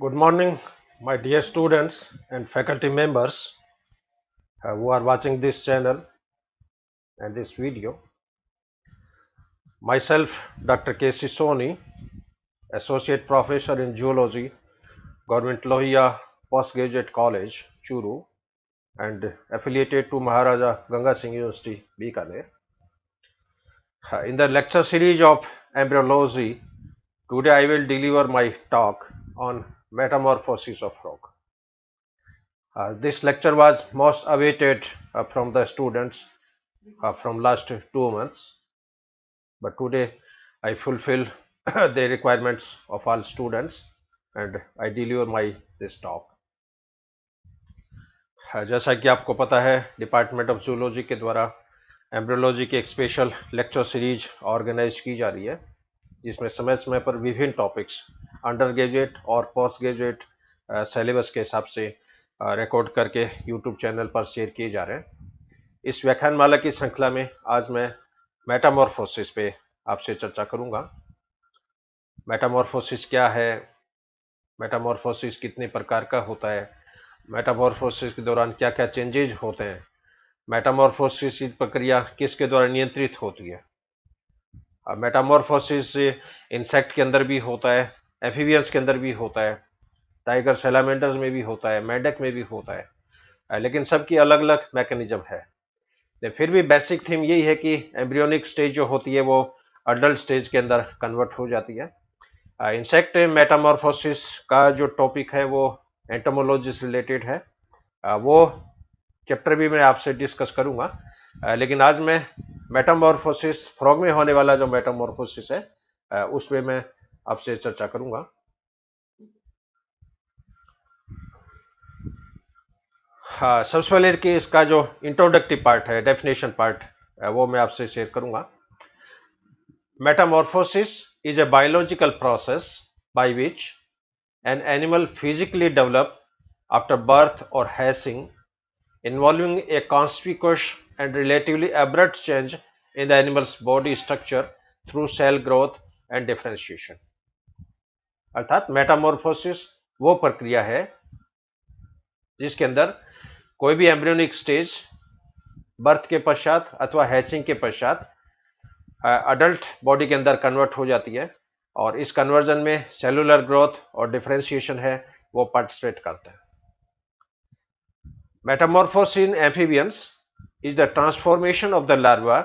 Good morning, my dear students and faculty members who are watching this channel and this video. Myself, Dr. K.C. Soni, Associate Professor in Zoology, Government Lohia Postgraduate College, Churu, and affiliated to Maharaja Ganga Singh University, Bikaner. In the lecture series of embryology, today I will deliver my talk on metamorphosis of frog. This lecture was most awaited from the students from last 2 months, but today I fulfill the requirements of all students and I deliver my this talk. जैसा कि आपको पता है, department of zoology के द्वारा embryology की एक special lecture series organise की जा रही है, जिसमें समय समय पर विभिन्न टॉपिक्स अंडर ग्रेजुएट और पोस्ट ग्रेजुएट सिलेबस के हिसाब से रिकॉर्ड करके यूट्यूब चैनल पर शेयर किए जा रहे हैं। इस व्याख्यानमाला की श्रृंखला में आज मैं मेटामॉर्फोसिस पे आपसे चर्चा करूंगा। मेटामॉर्फोसिस क्या है, मेटामॉर्फोसिस कितने प्रकार का होता है, मेटामॉर्फोसिस के दौरान क्या क्या चेंजेज होते हैं, मेटामॉर्फोसिस की प्रक्रिया किसके द्वारा नियंत्रित होती है। मेटामॉर्फोसिस इंसेक्ट के अंदर भी होता है, एम्फीबियंस के अंदर भी होता है, टाइगर सैलामेंडर्स में भी होता है, मेंढक में भी होता है, लेकिन सबकी अलग अलग मैकेनिज्म है। फिर भी बेसिक थीम यही है कि एम्ब्रियोनिक स्टेज जो होती है वो अडल्ट स्टेज के अंदर कन्वर्ट हो जाती है। इंसेक्ट मेटामॉर्फोसिस का जो टॉपिक है वो एंटोमोलॉजी से रिलेटेड है, वो चैप्टर भी मैं आपसे डिस्कस करूंगा, लेकिन आज मैं मेटामॉर्फोसिस फ्रॉग में होने वाला जो मेटामॉर्फोसिस है उस पर मैं आपसे चर्चा करूंगा। हाँ, सबसे पहले कि इसका जो इंट्रोडक्टिव पार्ट है, डेफिनेशन पार्ट, वो मैं आपसे शेयर करूंगा। Metamorphosis is a biological process by which an animal physically develops after birth or hatching, involving a conspicuous and relatively abrupt change in the animal's body structure through cell growth and differentiation. अर्थात Metamorphosis वो प्रक्रिया है जिसके अंदर कोई भी embryonic stage birth के पश्चात अथवा हैचिंग के पश्चात अडल्ट बॉडी के अंदर कन्वर्ट हो जाती है, और इस कन्वर्जन में सेलुलर ग्रोथ और डिफरेंशिएशन है वो पार्टिसिपेट करते हैं। Metamorphosis in amphibians is the transformation of the larva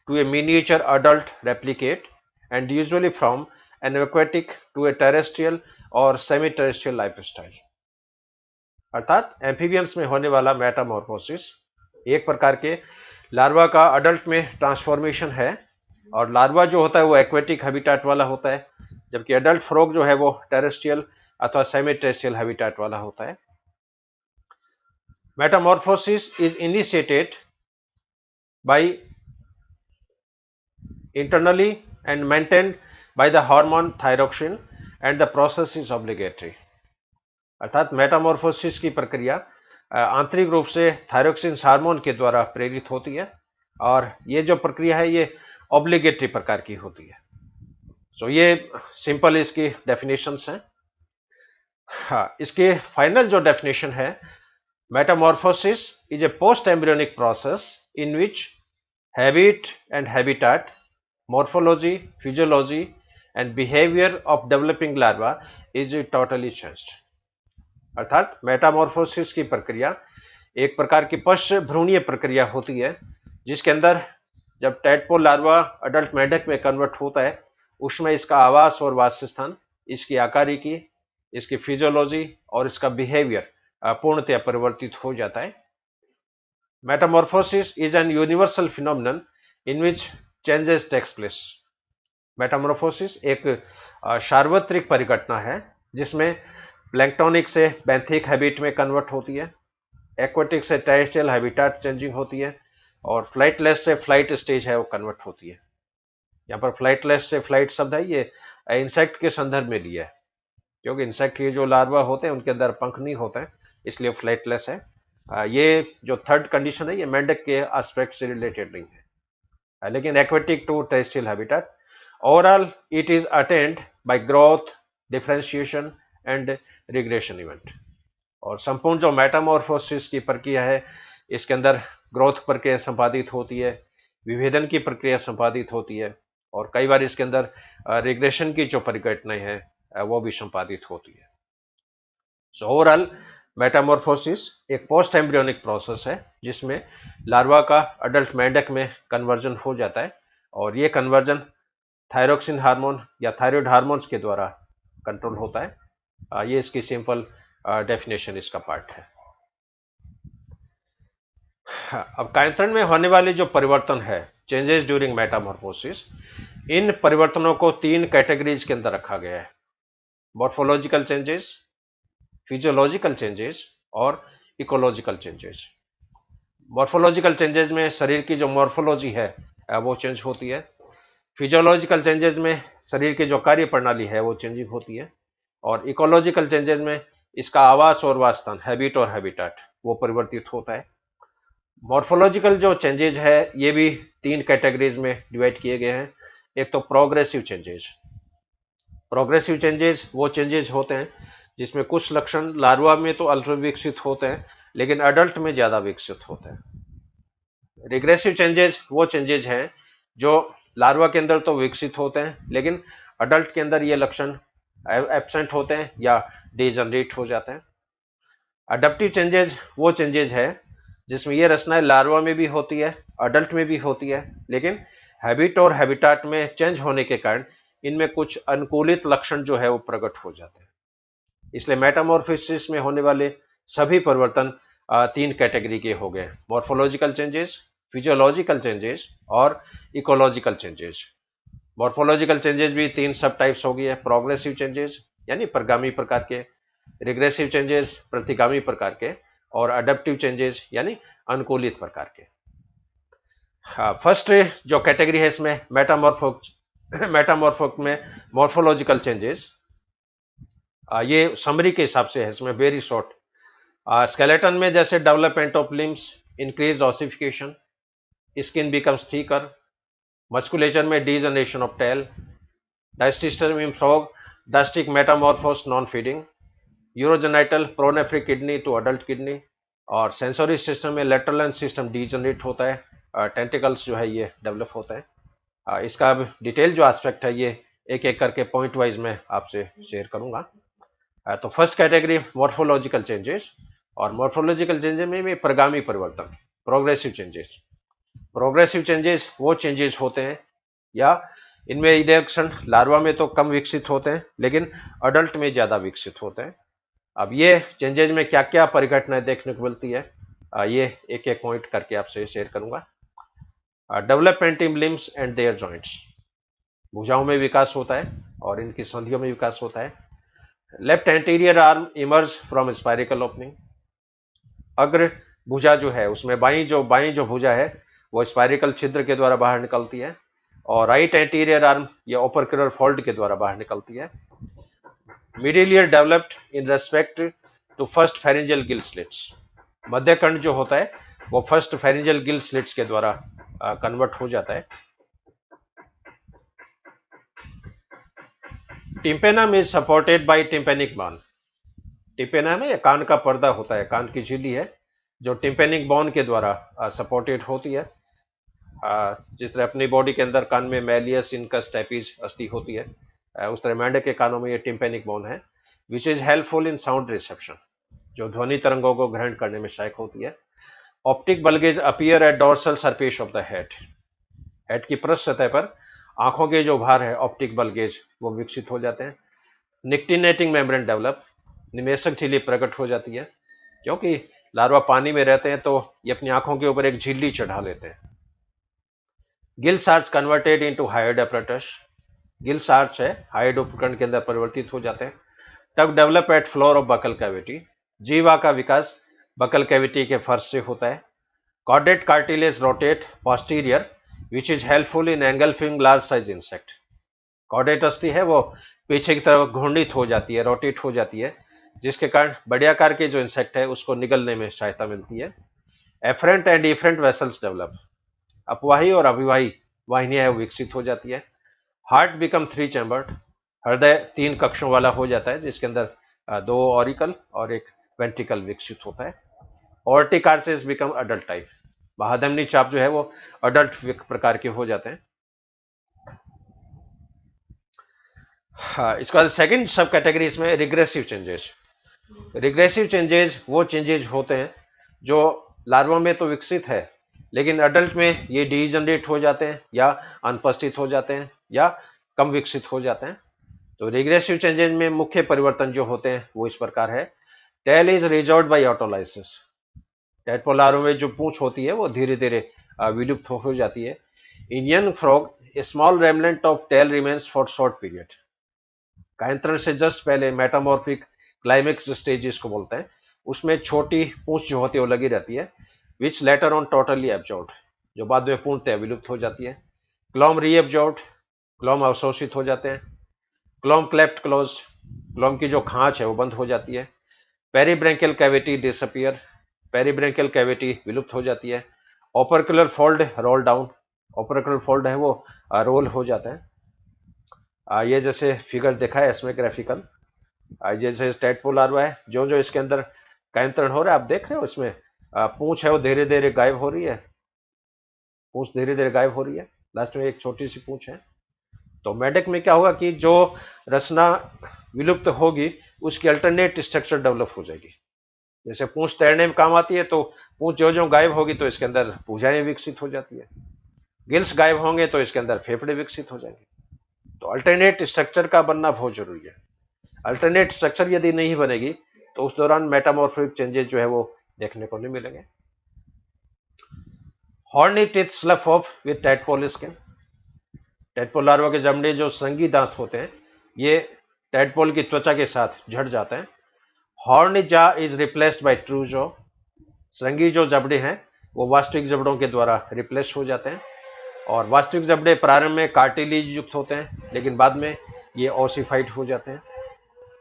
to a miniature adult replicate and usually from an aquatic to a terrestrial और सेमी टेरेस्ट्रियल लाइफस्टाइल। अर्थात एम्फीबियंस में होने वाला मेटामॉर्फोसिस एक प्रकार के लार्वा का अडल्ट में ट्रांसफॉर्मेशन है, और लार्वा जो होता है वो एक्वेटिक हैबिटेट वाला होता है, जबकि एडल्ट फ्रॉग जो है वो टेरेस्ट्रियल अथवा सेमी टेरेस्ट्रियल हैबिटेट वाला होता है। Metamorphosis is initiated by internally and maintained by the hormone thyroxine and the process is obligatory. अर्थात मेटामॉर्फोसिस की प्रक्रिया आंतरिक रूप से थायरोक्सिन हार्मोन के द्वारा प्रेरित होती है, और ये जो प्रक्रिया है ये ऑब्लिगेटरी प्रकार की होती है। तो ये सिंपल इसकी डेफिनेशंस हैं। हाँ, इसके फाइनल जो डेफिनेशन है, metamorphosis is a post embryonic process in which habit and habitat, morphology, physiology and behaviour of developing larva is totally changed. अर्थात मेटामॉर्फोसिस की प्रक्रिया एक प्रकार की पश्च भ्रूणीय प्रक्रिया होती है, जिसके अंदर जब टैडपोल लार्वा अडल्ट मेंढक में कन्वर्ट होता है, उसमें इसका आवास और वासस्थान, इसकी आकारिकी, इसकी फिजियोलॉजी और इसका बिहेवियर पूर्णतया परिवर्तित हो जाता है। Metamorphosis is an universal phenomenon in which changes takes place. Metamorphosis एक सार्वत्रिक परिघटना है जिसमें प्लैंक्टोनिक से बेंथिक हैबिट में कन्वर्ट होती है, एक्वेटिक से टेरेस्ट्रियल हैबिटेट चेंजिंग होती है, और फ्लाइटलेस से फ्लाइट स्टेज है वो कन्वर्ट होती है। यहाँ पर फ्लाइटलेस से फ्लाइट शब्द है ये इंसेक्ट के संदर्भ में लिया है, क्योंकि इंसेक्ट के जो लार्वा होते हैं उनके अंदर पंख नहीं होते हैं, इसलिए फ्लाइटलेस है। ये जो थर्ड कंडीशन है ये मेंढक के एस्पेक्ट से रिलेटेड नहीं है, लेकिन aquatic to terrestrial habitat overall it is attend by growth, differentiation and regression event. और संपूर्ण जो मेटामॉर्फोसिस की प्रक्रिया है, इसके अंदर ग्रोथ प्रक्रिया संपादित होती है, विभेदन की प्रक्रिया संपादित होती है, और कई बार इसके अंदर रिग्रेशन की जो परिघटनाएं हैं वो भी संपादित होती है। सो ओवरऑल मेटामॉर्फोसिस एक पोस्ट एम्ब्रियोनिक प्रोसेस है जिसमें लार्वा का अडल्ट मेंढक में कन्वर्जन हो जाता है, और ये कन्वर्जन थायरोक्सिन हार्मोन या थायराइड हार्मोन्स के द्वारा कंट्रोल होता है। ये इसकी सिंपल डेफिनेशन इसका पार्ट है। अब कायांतरण में होने वाले जो परिवर्तन है, चेंजेस ड्यूरिंग मेटामॉर्फोसिस, इन परिवर्तनों को 3 कैटेगरीज के अंदर रखा गया है: मॉर्फोलॉजिकल चेंजेस, फिजियोलॉजिकल चेंजेस और इकोलॉजिकल चेंजेस। मॉर्फोलॉजिकल चेंजेस में शरीर की जो मॉर्फोलॉजी है वो चेंज होती है। फिजियोलॉजिकल चेंजेस में शरीर की जो कार्य प्रणाली है वो चेंजिंग होती है, और इकोलॉजिकल चेंजेस में इसका आवास और वासस्थान, हैबिट और हैबिटाट, वो परिवर्तित होता है। मॉर्फोलॉजिकल जो चेंजेज है ये भी 3 कैटेगरीज में डिवाइड किए गए हैं। एक तो प्रोग्रेसिव चेंजेज। प्रोग्रेसिव चेंजेज वो चेंजेज होते हैं जिसमें कुछ लक्षण लार्वा में तो अल्प विकसित होते हैं लेकिन अडल्ट में ज्यादा विकसित होते हैं। रिग्रेसिव चेंजेज वो चेंजेज हैं जो लार्वा के अंदर तो विकसित होते हैं लेकिन अडल्ट के अंदर ये लक्षण एब्सेंट होते हैं या डिजनरेट हो जाते हैं। अडप्टिव चेंजेज वो चेंजेज है जिसमें ये रचनाएं लार्वा में भी होती है, अडल्ट में भी होती है, लेकिन हैबिट और हैबिटाट में चेंज होने के कारण इनमें कुछ अनुकूलित लक्षण जो है वो प्रकट हो जाते हैं। इसलिए मेटामॉर्फोसिस में होने वाले सभी परिवर्तन 3 कैटेगरी के हो गए: मॉर्फोलॉजिकल चेंजेस, फिजियोलॉजिकल चेंजेस और इकोलॉजिकल चेंजेस। मॉर्फोलॉजिकल चेंजेस भी 3 सब टाइप्स हो गई है: प्रोग्रेसिव चेंजेस यानी प्रगामी प्रकार के, रिग्रेसिव चेंजेस प्रतिगामी प्रकार के, और अडप्टिव चेंजेस यानी अनुकूलित प्रकार के। फर्स्ट जो कैटेगरी है इसमें मेटामॉर्फो में मॉर्फोलॉजिकल चेंजेस, ये समरी के हिसाब से है, इसमें वेरी शॉर्ट। स्केलेटन में जैसे development of limbs, increase ossification, skin becomes thicker, musculature में डीजनरेशन ऑफ टेल, डायस्टिस्टम in frog, drastic metamorphosis non feeding, urogenital pronephric kidney to adult kidney, और सेंसरी सिस्टम में लेटरल सिस्टम डीजनरेट होता है, tentacles जो है ये डेवलप होता है। इसका अब डिटेल जो एस्पेक्ट है ये एक एक करके पॉइंट वाइज मैं आपसे शेयर करूंगा। तो फर्स्ट कैटेगरी मॉर्फोलॉजिकल चेंजेस, और मॉर्फोलॉजिकल चेंजेस में भी प्रगामी परिवर्तन, प्रोग्रेसिव चेंजेस। प्रोग्रेसिव चेंजेस वो चेंजेस होते हैं या इनमें इरेक्शन लार्वा में तो कम विकसित होते हैं लेकिन अडल्ट में ज्यादा विकसित होते हैं। अब ये चेंजेज में क्या क्या परिघटनाएं देखने को मिलती है, ये एक एक पॉइंट करके आपसे शेयर करूंगा। Development in limbs and their joints, भुजाओं में विकास होता है और इनकी संधियों में विकास होता है। Left anterior arm emerge from spiracle opening, अग्र भुजा जो है उसमें बाई जो भुजा है वो स्पाइरिकल छिद्र के द्वारा बाहर निकलती है, और राइट एंटीरियर आर्म या ओपरक्यूलर फोल्ड के द्वारा बाहर निकलती है। Middle ear developed in respect to first pharyngeal gill slits, मध्य कंठ जो होता है वो फर्स्ट फेरिंजियल गिल स्लिट्स के द्वारा कन्वर्ट हो जाता है। Tympanum is supported by tympanic bone, tympanum में कान का पर्दा होता है, कान की झिल्ली है जो टिम्पेनिक बोन के द्वारा सपोर्टेड होती है। जिस तरह अपनी बॉडी के अंदर कान में मैलियस, इनकस, स्टेपिस अस्थि होती है, उस तरह मेंढक के कानों में ये टिम्पेनिक बोन है, which is helpful in sound reception, जो ध्वनि तरंगों को ग्रहण करने में सहायक होती है। Optic bulge appear at dorsal surface of the head, head की पृष्ठ सतह पर आंखों के जो भार है ऑप्टिक बल्गेज वो विकसित हो जाते हैं। निक्टिनेटिंग मेम्ब्रेन डेवलप, निमेषक झिल्ली प्रकट हो जाती है, क्योंकि लार्वा पानी में रहते हैं तो ये अपनी आंखों के ऊपर एक झिल्ली चढ़ा लेते हैं। Gills arch converted into hyoid apparatus, gills arch है हाइड उपकरण के अंदर परिवर्तित हो जाते हैं। Tongue develop at floor of buccal cavity, जीवा का विकास बकल कैविटी के फर्श से होता है। Chordate cartilage rotate posterior which is helpful in engulfing large size insect, chordate अस्थि है वो पीछे की तरफ घूर्णित हो जाती है, रोटेट हो जाती है, जिसके कारण बड़े आकार के जो इंसेक्ट है उसको निगलने में सहायता मिलती है। Efferent and different vessels develop, अपवाही और अभिवाही वाहिनियां विकसित हो जाती है। हार्ट बिकम 3 चैम्बर्ड, हृदय 3 कक्षों वाला हो जाता है जिसके अंदर दो ऑरिकल और एक वेंट्रिकल विकसित होता है। ऑर्टिकार्सिस बिकम अडल्ट टाइप, महाधमनी चाप जो है वो अडल्ट प्रकार के हो जाते हैं। हाँ, इसके बाद सेकंड सब कैटेगरी इसमें रिग्रेसिव चेंजेस। रिग्रेसिव चेंजेस वो चेंजेस होते हैं जो लार्वा में तो विकसित है लेकिन अडल्ट में ये डीजनरेट हो जाते हैं या अनुपस्थित हो जाते हैं या कम विकसित हो जाते हैं। तो रिग्रेसिव चेंजेस में मुख्य परिवर्तन जो होते हैं वो इस प्रकार है। Tail is resorbed by autolysis, tadpole larva में जो पूंछ होती है वो धीरे धीरे विलुप्त हो जाती है। In young frog a small remnant of tail remains for short period, कायांतरण से जस्ट पहले मेटामॉर्फिक क्लाइमेक्स स्टेज इसको बोलते हैं, उसमें छोटी पूंछ जो होती है वो लगी रहती है, विच लेटर ऑन टोटली एब्जॉर्ब्ड, जो बाद में पूर्णतः विलुप्त हो जाती है। क्लोम रीएब्जॉर्ब्ड, क्लोम अवशोषित हो जाते हैं। क्लोम क्लेप्ट क्लोज्ड, क्लोम की जो खांच है वो बंद हो जाती है। पेरीब्रेंकियल कैविटी डिसअपियर, पेरीब्रेंकियल कैविटी विलुप्त हो जाती है। ओपरकुलर फोल्ड रोल डाउन, ओपरकुलर फोल्ड है वो रोल हो जाता है। ये जैसे फिगर देखा है इसमें ग्राफिकल, जैसे टैडपोल लार्वा है, जो जो इसके अंदर कायांतरण हो रहा है आप देख रहे हो, इसमें पूंछ है वो धीरे धीरे गायब हो रही है, पूंछ धीरे धीरे गायब हो रही है, लास्ट में एक छोटी सी पूंछ है। तो मेढक में क्या होगा कि जो रचना विलुप्त होगी उसकी अल्टरनेट स्ट्रक्चर डेवलप हो जाएगी। जैसे पूंछ तैरने में काम आती है तो पूंछ जो जो गायब होगी तो इसके अंदर भुजाएं विकसित हो जाती है, गिल्स गायब होंगे तो इसके अंदर फेफड़े विकसित हो जाएंगे। तो अल्टरनेट स्ट्रक्चर का बनना बहुत जरूरी है। अल्टरनेट स्ट्रक्चर यदि नहीं बनेगी तो उस दौरान मेटामॉर्फिक चेंजेस जो है वो देखने को नहीं मिलेंगे। Horny teeth slough off with tadpole skin, tadpole larva के जमने जो संगी दांत होते हैं ये टैडपोल की त्वचा के साथ झड़ जाते हैं। हॉर्नी जा is replaced by true jaw, संगी जो जबड़े हैं वो वास्तविक जबड़ों के द्वारा रिप्लेस हो जाते हैं। और वास्तविक जबड़े प्रारंभ में कार्टिलेज युक्त होते हैं लेकिन बाद में ये ओसिफाइड हो जाते हैं।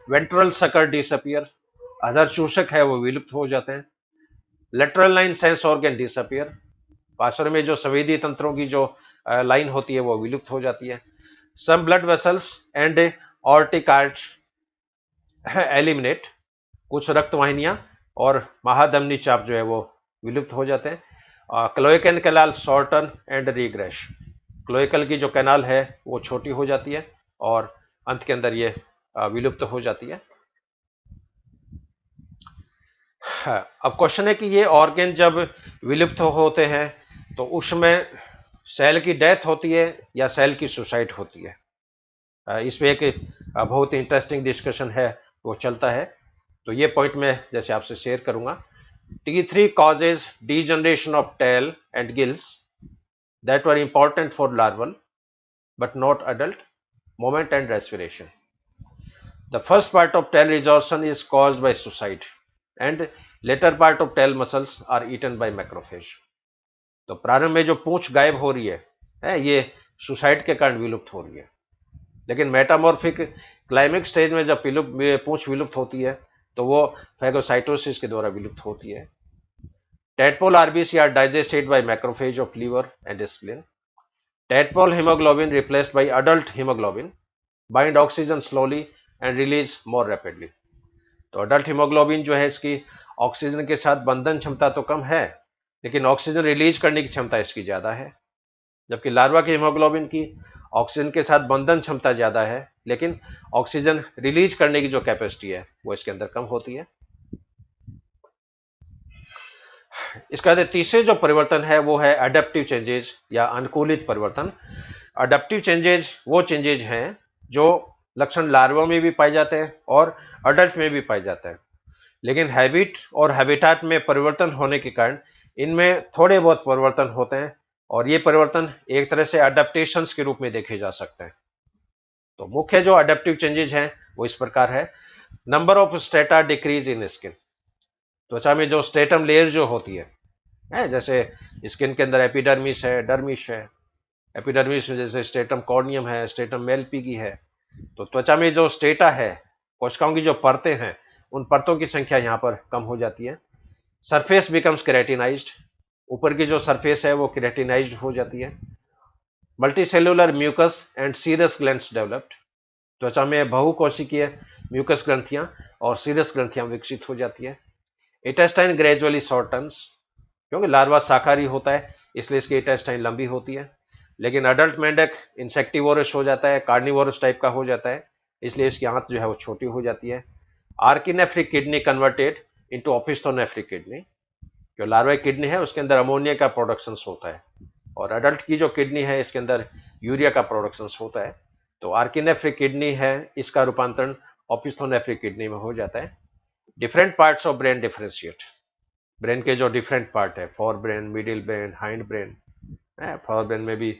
वेंट्रल सकर डिसअपियर, अधर चूषक है वो विलुप्त हो जाते हैं। Lateral line sense organ disappear, पार्श्व में जो संवेदी तंत्रों की जो लाइन होती है वो विलुप्त हो जाती है। Some blood vessels and aortic arch eliminate, कुछ रक्त वाहिनियां और महाधमनी चाप जो है वो विलुप्त हो जाते हैं। Cloacal canal shorten and regress, cloacal की जो कैनाल है वो छोटी हो जाती है और अंत के अंदर ये विलुप्त हो जाती है। अब क्वेश्चन है कि ये ऑर्गन जब विलुप्त होते हैं तो उसमें सेल की डेथ होती है या सेल की सुसाइड होती है। इसमें एक बहुत इंटरेस्टिंग डिस्कशन है वो चलता है, तो ये पॉइंट मैं जैसे आपसे शेयर करूंगा। T3 causes degeneration of tail and gills that were important for larval but not adult movement and respiration. The first part of tail resorption is caused by suicide and later part of tail muscles are eaten by macrophage. तो प्रारंभ में जो पूंछ गायब हो रही है ये suicide के कारण विलुप्त हो रही है, लेकिन मेटामॉर्फिक क्लाइमेक्स स्टेज में जब पूंछ विलुप्त होती है तो वो फैगोसाइटोसिस के द्वारा विलुप्त होती है। Tadpole RBC are digested by macrophage of liver and spleen. Tadpole hemoglobin replaced by adult hemoglobin bind oxygen slowly and release more rapidly. तो अडल्ट हीमोग्लोबिन जो है इसकी ऑक्सीजन के साथ बंधन क्षमता तो कम है लेकिन ऑक्सीजन रिलीज करने की क्षमता इसकी ज्यादा है, जबकि लार्वा के हीमोग्लोबिन की ऑक्सीजन के साथ बंधन क्षमता ज्यादा है लेकिन ऑक्सीजन रिलीज करने की जो कैपेसिटी है वो इसके अंदर कम होती है। इसका तीसरे जो परिवर्तन है वो है अडेप्टिव चेंजेस या अनुकूलित परिवर्तन। अडेप्टिव चेंजेस वो चेंजेस हैं जो लक्षण लार्वा में भी पाए जाते हैं और अडल्ट में भी पाए जाते हैं, लेकिन हैबिट और हैबिटाट में परिवर्तन होने के कारण इनमें थोड़े बहुत परिवर्तन होते हैं और ये परिवर्तन एक तरह से अडेप्टेशंस के रूप में देखे जा सकते हैं। तो मुख्य जो अडेप्टिव चेंजेस हैं वो इस प्रकार है। Number of strata decrease in skin, त्वचा में जो स्टेटम लेयर जो होती है जैसे स्किन के अंदर एपिडर्मिस है, डर्मिस है। एपिडर्मिस में जैसे स्टेटम कॉर्नियम है, स्टेटम मेलपिगी है। तो त्वचा में जो स्टेटा है, कोशिकाओं की जो परतें हैं, उन परतों की संख्या यहाँ पर कम हो जाती है। सरफेस बिकम्स केराटिनाइज्ड, ऊपर की जो सरफेस है वो केराटिनाइज्ड हो जाती है। Multicellular mucus and serous glands developed, त्वचा में बहुकोशिकीय म्यूकस ग्रंथियां और सीरस ग्रंथियां विकसित हो जाती है। इंटेस्टाइन ग्रेजुअली शॉर्टन्स, क्योंकि लार्वा शाकाहारी होता है इसलिए इसकी इंटेस्टाइन लंबी होती है। लेकिन अडल्ट मेंढक इंसेक्टिवोरस हो जाता है, कार्निवोरस टाइप का हो जाता है, इसलिए इसकी आंत जो है वो छोटी हो जाती है। आर्किनेफ्रिक किडनी कन्वर्टेड इनटू ओपिस्थोनेफ्रिक किडनी, जो लार्वा किडनी है उसके अंदर अमोनिया का प्रोडक्शन होता है, और अडल्ट की जो किडनी है इसके अंदर यूरिया का प्रोडक्शन होता है। तो आर्किनेफ्रिक किडनी है, इसका रूपांतरण ओपिस्थोनेफ्रिक किडनी में हो जाता है। Different parts of brain differentiate, brain के जो डिफरेंट पार्ट है, fore brain, middle brain, hind brain, fore brain में भी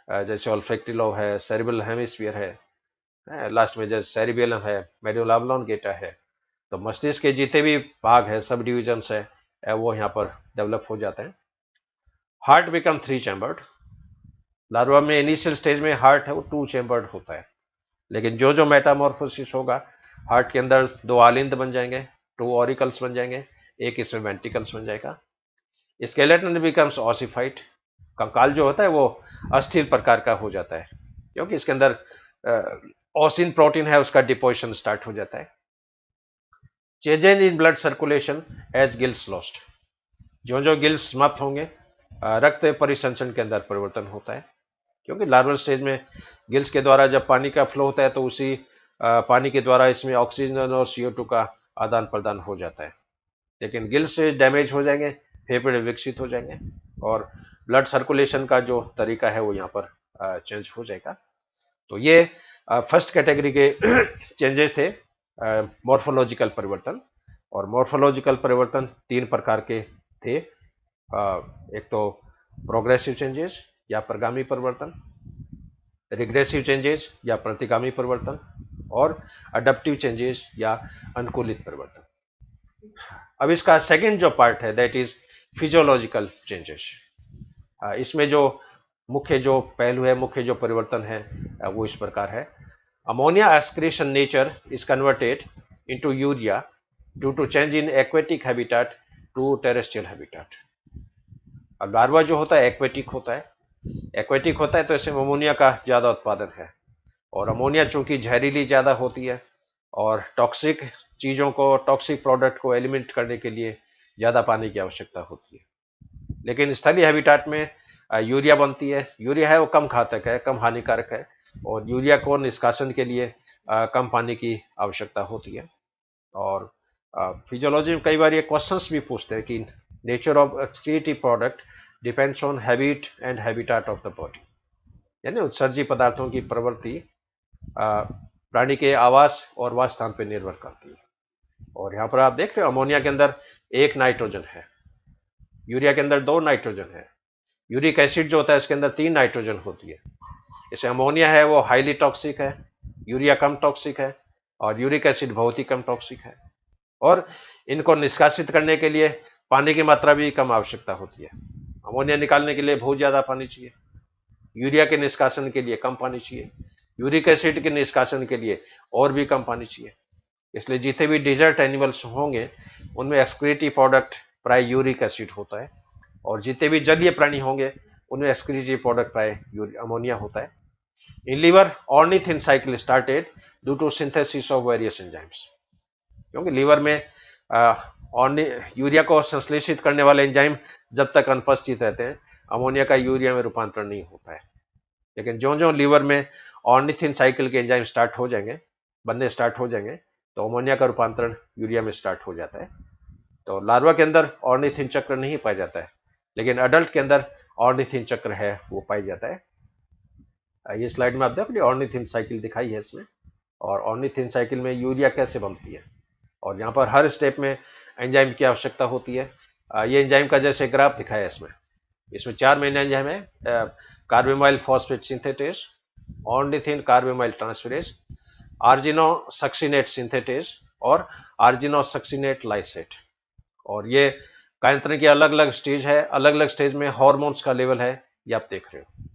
जैसे ऑल्फैक्टरी लोब है, सेरिब्रल हेमिस्फीयर है, लास्ट में जैसे सेरिबेलम है, मेडुला ऑब्लोंगेटा है। तो मस्तिष्क के जितने भी भाग है, सब डिविजन्स है, वो यहाँ पर डेवलप हो जाते हैं। हार्ट बिकम 3 चैम्बर्ड, लार्वा में इनिशियल स्टेज में हार्ट है वो 2 चैम्बर्ड होता है, लेकिन जो जो मेटामॉर्फोसिस होगा हार्ट के अंदर 2 आलिंद बन जाएंगे, 2 ऑरिकल्स बन जाएंगे, एक इसमें वेंट्रिकल्स बन जाएगा। स्केलेटन बिकम्स ऑसिफाइड, कंकाल जो होता है वो अस्थिर प्रकार का हो जाता है, क्योंकि इसके अंदर ऑसिन प्रोटीन है, उसका डिपोजिशन स्टार्ट हो जाता है। Changes in blood circulation as gills lost, जो जो गिल्स समाप्त होंगे रक्त परिसंचरण के अंदर परिवर्तन होता है, क्योंकि लार्वल स्टेज में गिल्स के द्वारा जब पानी का फ्लो होता है तो उसी पानी के द्वारा इसमें ऑक्सीजन और CO2 का आदान प्रदान हो जाता है। लेकिन गिल्स डैमेज हो जाएंगे, फेफड़े विकसित हो जाएंगे, और ब्लड सर्कुलेशन का जो तरीका है वो यहाँ पर चेंज हो जाएगा। तो ये फर्स्ट कैटेगरी के चेंजेस थे, मॉर्फोलॉजिकल परिवर्तन। और मॉर्फोलॉजिकल परिवर्तन 3 प्रकार के थे, एक तो प्रोग्रेसिव चेंजेस या प्रगामी परिवर्तन, रिग्रेसिव चेंजेस या प्रतिगामी परिवर्तन, और अडप्टिव चेंजेस या अनुकूलित परिवर्तन। अब इसका सेकंड जो पार्ट है दैट इज फिजियोलॉजिकल चेंजेस। इसमें जो मुख्य जो पहलू है, मुख्य जो परिवर्तन है वो इस प्रकार है। Ammonia excretion nature is converted into urea due to change in aquatic habitat to terrestrial habitat. अब लार्वा जो होता है एक्वेटिक होता है, एक्वेटिक होता है तो इसमें अमोनिया का ज्यादा उत्पादन है, और अमोनिया चूंकि जहरीली ज्यादा होती है और टॉक्सिक चीजों को, टॉक्सिक प्रोडक्ट को एलिमिनेट करने के लिए ज्यादा पानी की आवश्यकता होती है। लेकिन स्थलीय हैबिटेट में यूरिया बनती है, यूरिया है वो कम घातक है, कम हानिकारक है, और यूरिया को निष्कासन के लिए कम पानी की आवश्यकता होती है। और फिजियोलॉजी में कई बार ये क्वेश्चंस भी पूछते हैं कि nature of excretive product depends on habit and habitat of the body, यानी उत्सर्जी पदार्थों की प्रवृत्ति प्राणी के आवास और वास स्थान पर निर्भर करती है। और यहाँ पर आप देख रहे हो अमोनिया के अंदर 1 नाइट्रोजन है, यूरिया के अंदर 2 नाइट्रोजन है, यूरिक एसिड जो होता है इसके अंदर 3 नाइट्रोजन होती है। जैसे अमोनिया है वो हाईली टॉक्सिक है, यूरिया कम टॉक्सिक है, और यूरिक एसिड बहुत ही कम टॉक्सिक है, और इनको निष्कासित करने के लिए पानी की मात्रा भी कम आवश्यकता होती है। अमोनिया निकालने के लिए बहुत ज्यादा पानी चाहिए, यूरिया के निष्कासन के लिए कम पानी चाहिए, यूरिक एसिड के निष्कासन के लिए और भी कम पानी चाहिए। इसलिए जितने भी डिजर्ट एनिमल्स होंगे उनमें एक्सक्रीटिव प्रोडक्ट प्राय यूरिक एसिड होता है, और जितने भी जलीय प्राणी होंगे उनमें एक्सक्रीटिव प्रोडक्ट प्राय अमोनिया होता है। In liver ornithine cycle started due to synthesis of various enzymes, क्योंकि लीवर में यूरिया को संश्लेषित करने वाले एंजाइम जब तक अनुपस्थित रहते हैं अमोनिया का यूरिया में रूपांतरण नहीं होता है। लेकिन जो जो लीवर में ऑर्निथिन साइकिल के एंजाइम स्टार्ट हो जाएंगे, बनने स्टार्ट हो जाएंगे, तो अमोनिया का रूपांतरण यूरिया में स्टार्ट हो जाता है। तो लार्वा के अंदर ऑर्निथिन चक्र नहीं पाया जाता है, लेकिन अडल्ट के अंदर ऑर्निथिन चक्र है वो पाया जाता है। ये स्लाइड में आप देख लीजिए ऑर्निथिन साइकिल दिखाई है इसमें, और ऑर्निथिन साइकिल में यूरिया कैसे बनती है, और यहाँ पर हर स्टेप में एंजाइम की आवश्यकता होती है। ये एंजाइम का जैसे ग्राफ दिखाया है इसमें 4 मेन एंजाइम है, carbamoyl phosphate synthetase, ornithine carbamoyl transferase, argininosuccinate synthetase, और आर्जिनोसक्सिनेट लाइसेट। और ये कायंत्रण की अलग अलग स्टेज है, अलग अलग स्टेज में हार्मोन्स का लेवल है, ये आप देख रहे हो।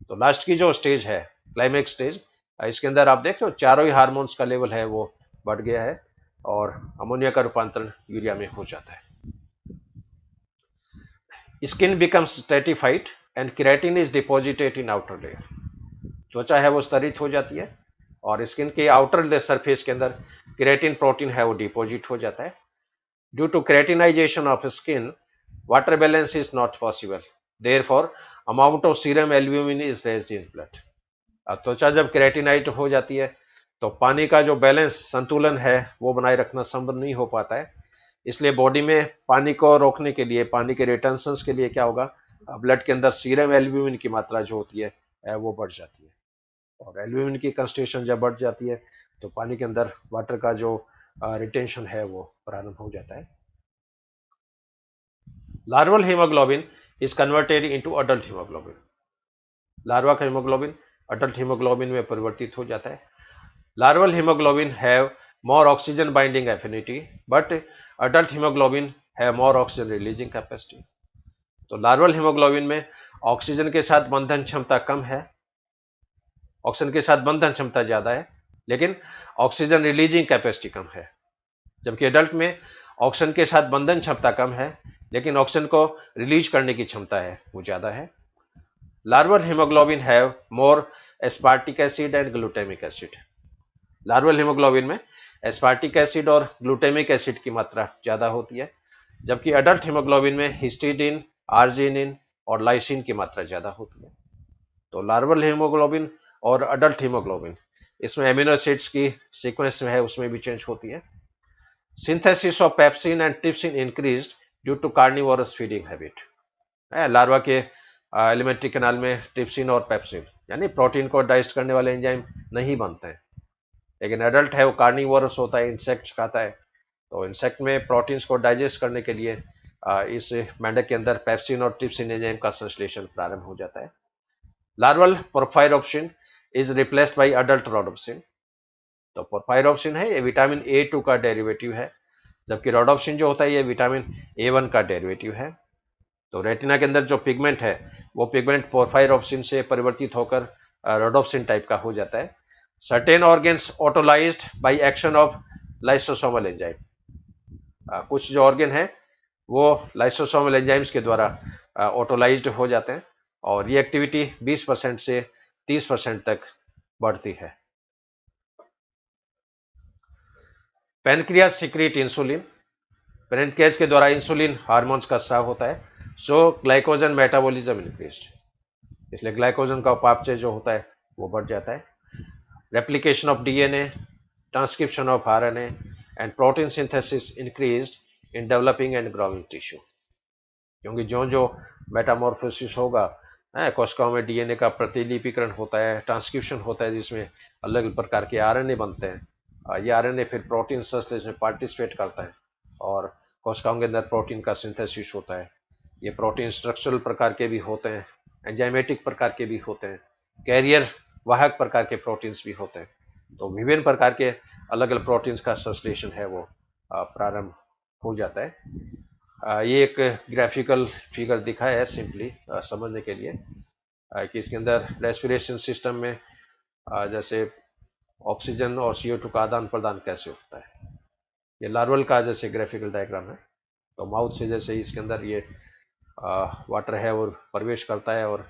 तो लास्ट की जो स्टेज है क्लाइमेक्स स्टेज, इसके अंदर आप देख रहे हो चारों ही हार्मोन्स का लेवल है वो बढ़ गया है, और अमोनिया का रूपांतरण यूरिया में हो जाता है। Skin becomes stratified and keratin is deposited in outer layer, त्वचा है वो स्तरित हो जाती है, और स्किन के आउटर सरफेस के अंदर केराटिन प्रोटीन है वो डिपॉजिट हो जाता है। Due to keratinisation of skin water balance is not possible, therefore amount of serum albumin is raised in blood. अब त्वचा जब केराटिनाइज हो जाती है तो पानी का जो बैलेंस संतुलन है वो बनाए रखना संभव नहीं हो पाता है, इसलिए बॉडी में पानी को रोकने के लिए, पानी के रिटेंशन के लिए क्या होगा, ब्लड के अंदर सीरम एल्ब्यूमिन की मात्रा जो होती है वो बढ़ जाती है, और एल्ब्यूमिन की कंसंट्रेशन जब बढ़ जाती है तो पानी के अंदर वाटर का जो रिटेंशन है वो प्रारंभ हो जाता है। Larval haemoglobin is converted into adult haemoglobin. Larva का हीमोग्लोबिन अडल्ट हीमोग्लोबिन में परिवर्तित हो जाता है। Larval haemoglobin have more oxygen binding affinity but adult haemoglobin have more oxygen releasing capacity. तो लार्वल हीमोग्लोबिन में ऑक्सीजन के साथ बंधन क्षमता कम है, ऑक्सीजन के साथ बंधन क्षमता ज्यादा है, लेकिन ऑक्सीजन रिलीजिंग कैपेसिटी कम है। जबकि एडल्ट में ऑक्सीजन के साथ बंधन क्षमता कम है, लेकिन ऑक्सीजन को रिलीज करने की क्षमता है वो ज्यादा है। Larval haemoglobin have more aspartic acid and glutamic acid. Larval haemoglobin में एस्पार्टिक एसिड और ग्लूटामिक एसिड की मात्रा ज्यादा होती है, जबकि अडल्ट हीमोग्लोबिन में हिस्टिडीन, आर्जिनिन और लाइसिन की मात्रा ज्यादा होती है। तो लार्वल हीमोग्लोबिन और अडल्ट हीमोग्लोबिन, इसमें एमिनो एसिड्स की सीक्वेंस है उसमें भी चेंज होती है। Synthesis of pepsin and trypsin increased due to carnivorous feeding habit. Larva के एलिमेंट्री कैनाल में ट्रिप्सिन और पेप्सिन यानी प्रोटीन को डाइजेस्ट करने वाले एंजाइम नहीं बनते हैं, लेकिन एडल्ट है वो कार्निवोरस होता है, इंसेक्ट्स खाता है, तो इंसेक्ट में प्रोटीन्स को डाइजेस्ट करने के लिए इस मेंढक के अंदर पेप्सिन और ट्रिप्सिन एंजाइम का संश्लेषण प्रारंभ हो जाता है। Larval porphyropsin is replaced by adult rhodopsin. तो पोरफायरोप्सिन है ये विटामिन A2 का डेरिवेटिव है, जबकि रोडोप्सिन जो होता है ये विटामिन A1 का डेरिवेटिव है। तो रेटिना के अंदर जो पिगमेंट है वो पिगमेंट पोरफायरोप्सिन से परिवर्तित होकर रोडोप्सिन टाइप का हो जाता है। Certain organs autolysed by action of lysosomal enzyme. कुछ जो ऑर्गन है वो लाइसोसोमल एंजाइम्स के द्वारा ऑटोलाइज्ड हो जाते हैं और ये एक्टिविटी 20% से 30% तक बढ़ती है। Pancreas secrete insulin. पैनक्रियाज के द्वारा इंसुलिन हार्मोन्स का स्राव होता है, सो ग्लाइकोजन मेटाबॉलिज्म इंक्रीज्ड, इसलिए ग्लाइकोजन का उपापचय जो होता है वो बढ़ जाता है। Replication of DNA, transcription of RNA and protein synthesis increased in developing and growing tissue, क्योंकि जो जो मेटामॉर्फोसिस होगा, कोशिकाओं में डीएनए का प्रतिलिपिकरण होता है, ट्रांसक्रिप्शन होता है जिसमें अलग अलग प्रकार के आरएनए बनते हैं, ये आरएनए फिर प्रोटीन संश्लेषण में पार्टिसिपेट करता है और कोशिकाओं के अंदर प्रोटीन का सिंथेसिस होता है। ये प्रोटीन स्ट्रक्चरल प्रकार के भी होते हैं, एंजाइमेटिक प्रकार के भी होते हैं, कैरियर वाहक प्रकार के प्रोटीन्स भी होते हैं, तो विभिन्न प्रकार के अलग अलग प्रोटीन्स का संश्लेषण है वो प्रारंभ हो जाता है। ये एक ग्राफिकल फिगर दिखा है सिंपली समझने के लिए कि इसके अंदर रेस्पिरेशन सिस्टम में जैसे ऑक्सीजन और CO2 का आदान प्रदान कैसे होता है। ये लार्वल का जैसे ग्राफिकल डायग्राम है, तो माउथ से जैसे इसके अंदर ये वाटर है और प्रवेश करता है और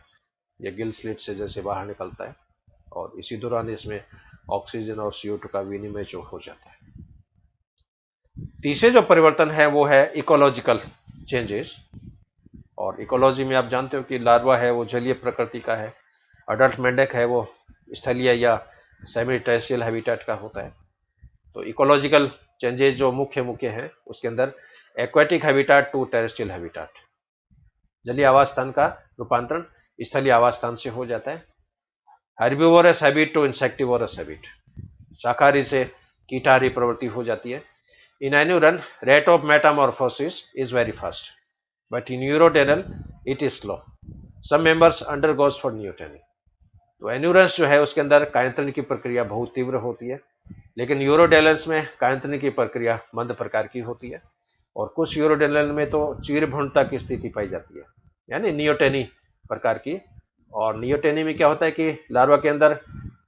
ये गिल स्लिट से जैसे बाहर निकलता है, और इसी दौरान इसमें ऑक्सीजन और CO2 का विनिमय जो हो जाता है। तीसरे जो परिवर्तन है वो है इकोलॉजिकल चेंजेस, और इकोलॉजी में आप जानते हो कि लार्वा है वो जलीय प्रकृति का है, अडल्ट मेंढक है वो स्थलीय या सेमी टेरेस्ट्रियल हैबिटेट का होता है। तो इकोलॉजिकल चेंजेस जो मुख्य हैं उसके अंदर aquatic habitat to terrestrial habitat, जलीय आवास स्थान का रूपांतरण स्थलीय आवास स्थान से हो जाता है। Herbivorous habit to insectivorous habit, शाकाहारी से कीटाहारी प्रवृत्ति हो जाती है। In anuran rate of metamorphosis is very fast but in urodelan it is slow, some members undergoes for neoteny. तो एन्यूरेंस जो है उसके अंदर कायंत्रण की प्रक्रिया बहुत तीव्र होती है, लेकिन यूरोडेलन्स में कायंत्रण की प्रक्रिया मंद प्रकार की होती है, और कुछ यूरोडेलन में तो चीरभ्रूणता की स्थिति पाई जाती है यानी नियोटेनी प्रकार की। और नियोटेनी में क्या होता है कि लार्वा के अंदर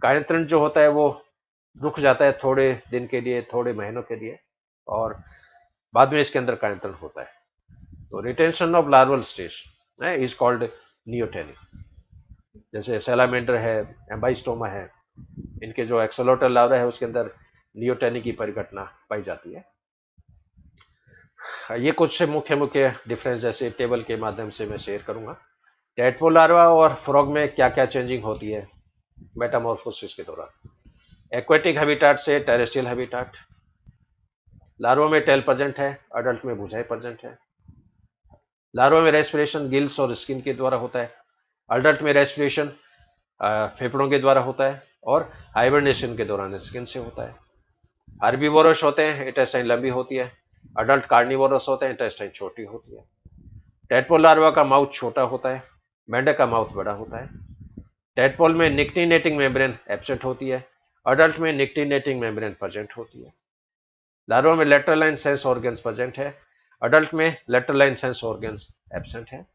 कायंत्रण जो होता है वो रुक जाता है थोड़े दिन के लिए, थोड़े महीनों के लिए, और बाद में इसके अंदर कायंत्रण होता है। तो retention of larval stage is called neoteny. जैसे सैलामेंडर है, एम्बाइस्टोमा है, इनके जो एक्सोलोटल लार्वा है उसके अंदर नियोटेनी की परिघटना पाई जाती है। ये कुछ मुख्य मुख्य डिफरेंस जैसे टेबल के माध्यम से मैं शेयर करूंगा। टैडपोल लार्वा और फ्रॉग में क्या क्या चेंजिंग होती है मेटामॉर्फोसिस के दौरान। एक्वेटिक हैबिटाट से टेरेस्ट्रियल हैबिटाट। लार्वा में टेल प्रेजेंट है, अडल्ट में भुजाएं प्रेजेंट है। लार्वा में रेस्पिरेशन गिल्स और स्किन के द्वारा होता है। अडल्ट में रेस्पिरेशन फेफड़ों के द्वारा होता है और हाइबरनेशन के दौरान स्किन से होता है। हर्बीवोरस होते हैं, इंटेस्टाइन लंबी होती है। अडल्ट कार्निवोरस होते हैं, इंटेस्टाइन छोटी होती है। टैडपोल लार्वा का माउथ छोटा होता है, मेंढक का माउथ बड़ा होता है। टैडपोल में निक्टिनेटिंग मेम्ब्रेन एब्सेंट होती है, अडल्ट में निक्टिनेटिंग मेम्ब्रेन प्रेजेंट होती है। लार्वा में lateral line sense organs present है, अडल्ट में lateral line sense organs absent है।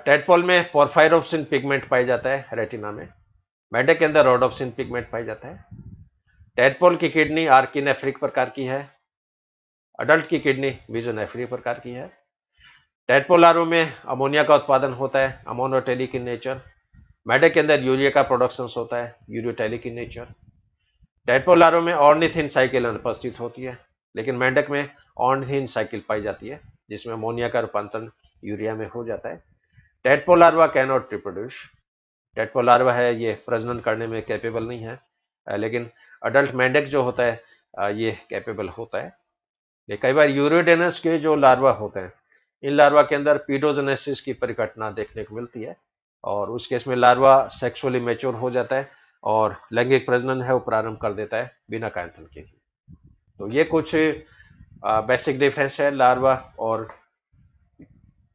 टैडपोल में पोरफायरोप्सिन पिगमेंट पाया जाता है रेटिना में, मेंढक के अंदर रोडोप्सिन पिगमेंट पाया जाता है। टैडपोल की किडनी आर्किनेफ्रिक प्रकार की है, अडल्ट की किडनी मीजोनेफ्रिक प्रकार की है। टैडपोल लार्वा में अमोनिया का उत्पादन होता है, अमोनोटेलिक इन नेचर। मेंढक के अंदर यूरिया का प्रोडक्शन होता है, ureotelic in nature. Tadpole larva में ऑर्निथिन साइकिल अनुपस्थित होती है, लेकिन मेंढक में ऑर्निथिन साइकिल पाई जाती है जिसमें अमोनिया का रूपांतरण यूरिया में हो जाता है। Tadpole larva can not reproduce. Tadpole larva है ये प्रजनन करने में कैपेबल नहीं है, लेकिन अडल्ट मेंढक जो होता है ये कैपेबल होता है। ये कई बार यूरोडेनस के जो लार्वा होते हैं, इन लार्वा के अंदर पीडोजेनेसिस की परिघटना देखने को मिलती है और उस केस में लार्वा सेक्सुअली मैच्योर हो जाता है और लैंगिक प्रजनन है वो प्रारंभ कर देता है बिना कांतन के। तो ये कुछ बेसिक डिफरेंस है लार्वा और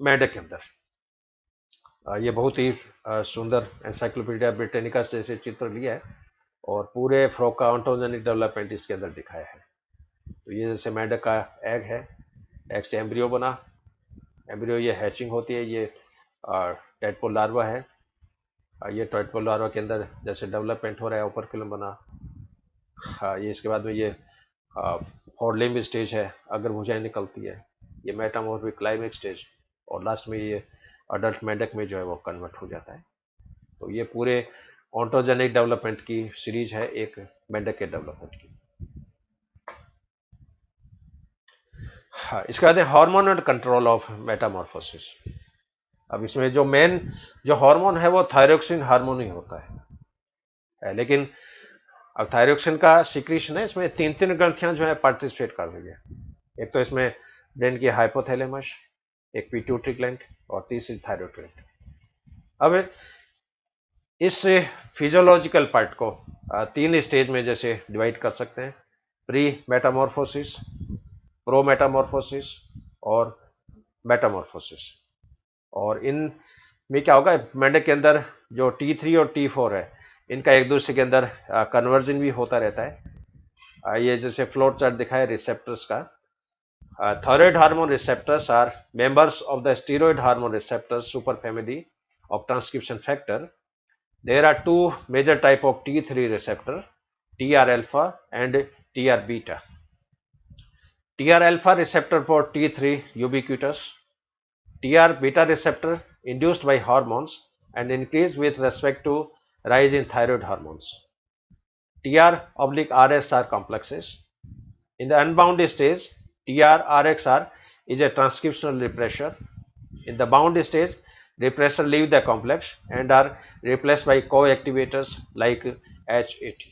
मेंढक के अंदर। ये बहुत ही सुंदर एनसाइक्लोपीडिया ब्रिटेनिका से इसे चित्र लिया है और पूरे फ्रॉग का ऑन्टोजेनिक डेवलपमेंट इसके अंदर दिखाया है। तो ये जैसे मेंढक का एग है, एग से एम्ब्रियो बना, एम्ब्रियो ये हैचिंग होती है, ये टैडपोल लार्वा है। ये टैडपोल लार्वा के अंदर जैसे डेवलपमेंट हो रहा है, ऊपर फिल्म बना। ये इसके बाद में ये फोरलिम्ब स्टेज है, अगर भुजाएं निकलती है, ये मेटामॉर्फिक क्लाइमेक्स स्टेज और लास्ट में ये अडल्ट मेंढक में जो है वो कन्वर्ट हो जाता है। तो ये पूरे ऑन्टोजेनिक डेवलपमेंट की सीरीज है एक मेंढक के डेवलपमेंट की। इसके बाद हार्मोनल कंट्रोल ऑफ मेटामॉर्फोसिस। अब इसमें जो मेन जो हार्मोन है वो थायरोक्सिन हार्मोन ही होता है, लेकिन अब थायरोक्सिन का सिक्रीशन है, इसमें तीन तीन ग्रंथियां जो है पार्टिसिपेट कर रही है। एक तो इसमें ब्रेन की हाइपोथैलेमस, एक पिट्यूटरी ग्लैंड और तीसरी थायरॉइड ग्लैंड। अब इस फिजियोलॉजिकल पार्ट को तीन स्टेज में जैसे डिवाइड कर सकते हैं, प्री मेटामॉर्फोसिस, प्रो मेटामॉर्फोसिस और मेटामॉर्फोसिस। और इन में क्या होगा, मेंढक के अंदर जो T3 और T4 है इनका एक दूसरे के अंदर कन्वर्जन भी होता रहता है। ये जैसे फ्लोर चार्ट दिखाया रिसेप्टर्स का। Thyroid hormone receptors are members of the steroid hormone receptors super family of transcription factor. There are two major type of T3 receptor, TR alpha and TR beta. TR alpha receptor for T3 ubiquitous, TR beta receptor induced by hormones and increase with respect to rise in thyroid hormones. TR oblique RS are complexes. In the unbound stage, TR RXR is a transcriptional repressor. In the bound stage, repressor leave the complex and are replaced by co-activators like HAT.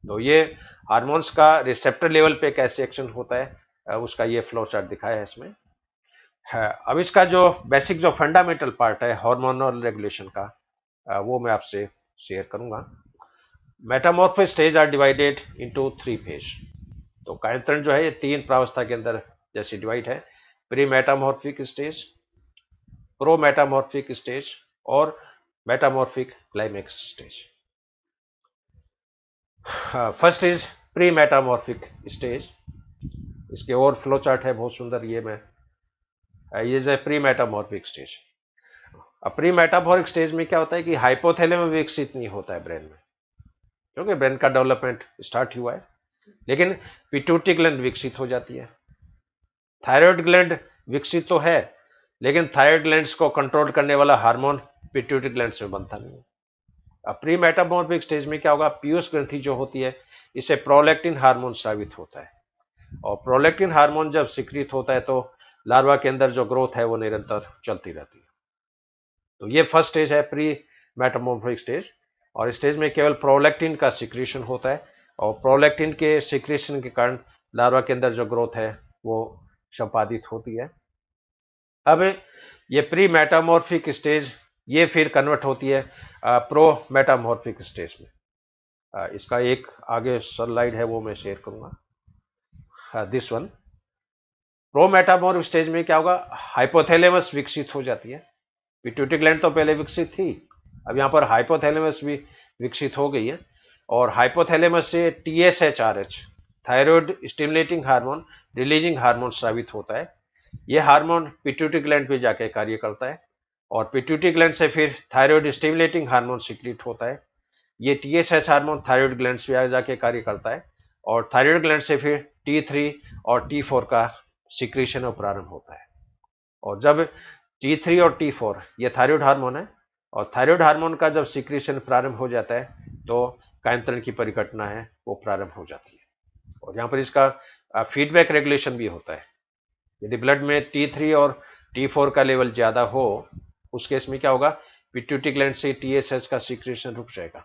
तो ये hormones का receptor level पे कैसे action होता है उसका ये flow chart दिखाया है इसमें है। अब इसका जो बेसिक जो फंडामेंटल पार्ट है हार्मोनल रेगुलेशन का वो मैं आपसे शेयर करूंगा। Metamorphosis stage are divided into 3 phase. तो कायंत्रण जो है ये 3 प्रावस्था के अंदर जैसे डिवाइड है, pre metamorphic stage, pro metamorphic stage और metamorphic climax stage. First is pre metamorphic stage. इसके और फ्लो चार्ट है बहुत सुंदर, ये मैं ये जो प्री मेटामॉर्फिक स्टेज। अब प्री मेटामॉर्फिक स्टेज में क्या होता है कि हाइपोथैलेमस विकसित नहीं होता है ब्रेन में, क्योंकि ब्रेन का डेवलपमेंट स्टार्ट हुआ है, लेकिन पिट्यूटरी ग्लैंड विकसित हो जाती है। थायराइड ग्लैंड विकसित तो है, लेकिन थायराइड ग्लैंड्स को कंट्रोल करने वाला हार्मोन पिट्यूटरी ग्लैंड से बनता नहीं है। प्री मेटामॉर्फिक स्टेज में क्या होगा, पीयूष ग्रंथि जो होती है इसे प्रोलैक्टिन हार्मोन स्रावित होता है, और प्रोलैक्टिन हार्मोन जब सिक्रित होता है तो लार्वा के अंदर जो ग्रोथ है वो निरंतर चलती रहती है। तो ये फर्स्ट स्टेज है प्री मेटामॉर्फिक स्टेज, और इस स्टेज में केवल प्रोलैक्टिन का सिक्रीशन होता है, और प्रोलैक्टिन के सिक्रीशन के कारण लार्वा के अंदर जो ग्रोथ है वो संपादित होती है। अब ये प्री मेटामॉर्फिक स्टेज ये फिर कन्वर्ट होती है प्रो मेटामॉर्फिक स्टेज में। इसका एक आगे स्लाइड है वो मैं शेयर करूंगा, this one. Pro metamorphic stage में क्या होगा, हाइपोथैलेमस विकसित हो जाती है। पिट्यूटरी ग्लैंड तो पहले विकसित थी, अब यहाँ पर हाइपोथैलेमस भी विकसित हो गई है, और हाइपोथैलेमस से TSHRH thyroid stimulating hormone releasing hormone स्रावित होता है। यह हार्मोन पिट्यूटरी ग्लैंड पे जाके कार्य करता है, और पिट्यूटरी ग्लैंड से फिर थायराइड स्टिमुलेटिंग हार्मोन सिक्रीट होता है। ये TSH हार्मोन थायराइड ग्लैंड पे जाके कार्य करता है, और थायराइड ग्लैंड से फिर T3 और T4 का सिक्रीशन प्रारंभ होता है। और जब T3 और T4 ये थायराइड हार्मोन है, और थायराइड हार्मोन का जब सिक्रीशन प्रारंभ हो जाता है तो कायंत्रण की परिघटना है वो प्रारंभ हो जाती है। और यहाँ पर इसका फीडबैक रेगुलेशन भी होता है। यदि ब्लड में T3 और T4 का लेवल ज्यादा हो उस केस में क्या होगा, पिट्यूटरी ग्लैंड से TSH का सिक्रीशन रुक जाएगा।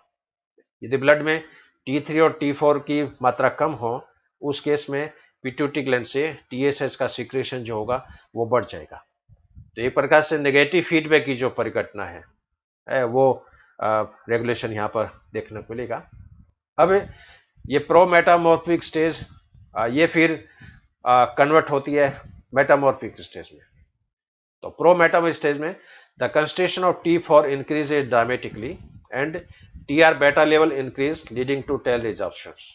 यदि ब्लड में T3 और T4 की मात्रा कम हो उस केस में पिट्यूटरी ग्लैंड से TSH का सिक्रीशन जो होगा वो बढ़ जाएगा। तो एक प्रकार से नेगेटिव फीडबैक की जो परिघटना है वो रेगुलेशन यहाँ पर देखने को मिलेगा। अब ये प्रो मेटामॉर्फिक स्टेज ये फिर कन्वर्ट होती है मेटामॉर्फिक स्टेज में। तो प्रो मेटामॉर्फिक स्टेज में the concentration of T4 increases dramatically and TR beta level increase leading to tail resorptions.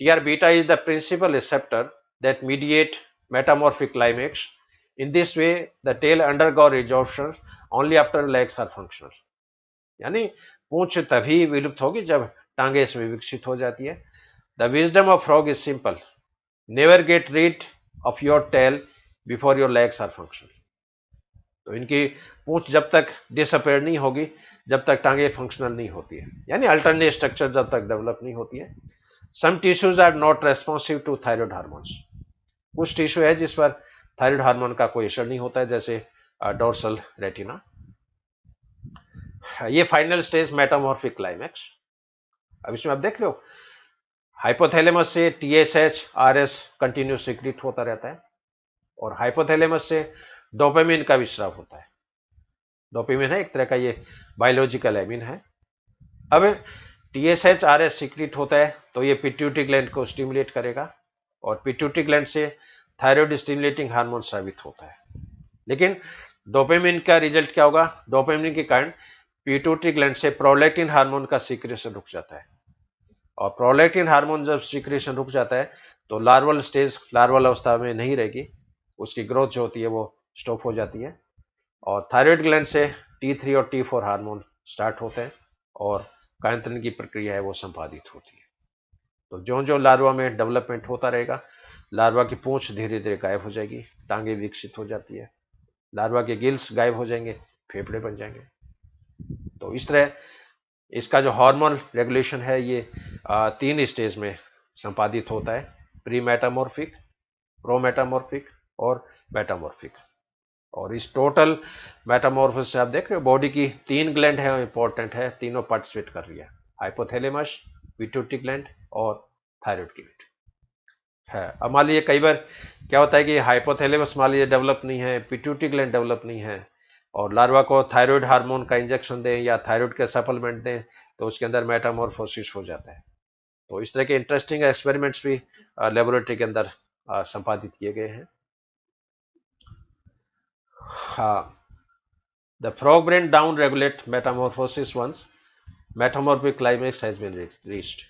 TR beta is the principal receptor that mediate metamorphic climax. In this way, the tail undergo resorption only after legs are functional. यानी पूंछ तभी विलुप्त होगी जब टांगे इसमें विकसित हो जाती है। The wisdom of frog is simple. Never get rid of your tail before your legs are functional. तो इनकी पूंछ जब तक डिसअपेयर नहीं होगी जब तक टांगे फंक्शनल नहीं होती है, यानी अल्टरनेट स्ट्रक्चर जब तक डेवलप नहीं होती है। Some tissues are not responsive to thyroid hormones. कुछ टिश्यू है जिस पर थायराइड हार्मोन का कोई असर नहीं होता है, जैसे डोर्सल रेटिना। ये फाइनल स्टेज मेटामॉर्फिक क्लाइमैक्स। अब इसमें आप देख रहे हो हाइपोथैलेमस से TSH-RS कंटिन्यू सिक्रीट होता रहता है, और हाइपोथैलेमस से डोपामिन का भी स्राव होता है। डोपामिन है एक तरह का ये बायोलॉजिकल एमिन है। अब TSH-RS सिक्रीट होता है तो ये पिट्यूटरी ग्लैंड को स्टिमुलेट करेगा, और पिट्यूटरी ग्लैंड से थायराइड स्टिमुलेटिंग हार्मोन स्रावित होता है। लेकिन डोपामिन का रिजल्ट क्या होगा, डोपामिन के कारण पिट्यूटरी ग्लैंड से प्रोलैक्टिन हार्मोन का सिक्रेशन रुक जाता है, और प्रोलैक्टिन हार्मोन जब सिक्रेशन रुक जाता है तो लार्वल स्टेज लार्वल अवस्था में नहीं रहेगी, उसकी ग्रोथ जो होती है वो स्टॉप हो जाती है, और थायराइड ग्लैंड से T3 और T4 हार्मोन स्टार्ट होते हैं और कायंत्रण की प्रक्रिया है वो संपादित होती है। तो जो जो लार्वा में डेवलपमेंट होता रहेगा, लार्वा की पूंछ धीरे धीरे गायब हो जाएगी, टांगे विकसित हो जाती है, लार्वा के गिल्स गायब हो जाएंगे, फेफड़े बन जाएंगे। तो इस तरह इसका जो हार्मोन रेगुलेशन है ये 3 स्टेज में संपादित होता है, प्री मेटामॉर्फिक, प्रो मेटामॉर्फिक और मेटामॉर्फिक। और इस टोटल मेटामॉर्फोसिस से आप देख रहे हो बॉडी की 3 ग्लैंड है इंपॉर्टेंट है, तीनों पार्टिसिपेट कर रही है, हाइपोथैलेमस, पिट्यूटरी ग्लैंड और थायराइड ग्लैंड है। अब मान लीजिए कई बार क्या होता है कि हाइपोथैलेमस मान लीजिए डेवलप नहीं है, पिट्यूटरी ग्लैंड डेवलप नहीं है, और लार्वा को थायराइड हार्मोन का इंजेक्शन दें या थायराइड के सप्लीमेंट दें तो उसके अंदर मेटामॉर्फोसिस हो जाता है। तो इस तरह के इंटरेस्टिंग एक्सपेरिमेंट्स भी लेबोरेटरी के अंदर संपादित किए गए हैं। The frog brain down regulate metamorphosis once metamorphic climax has been reached.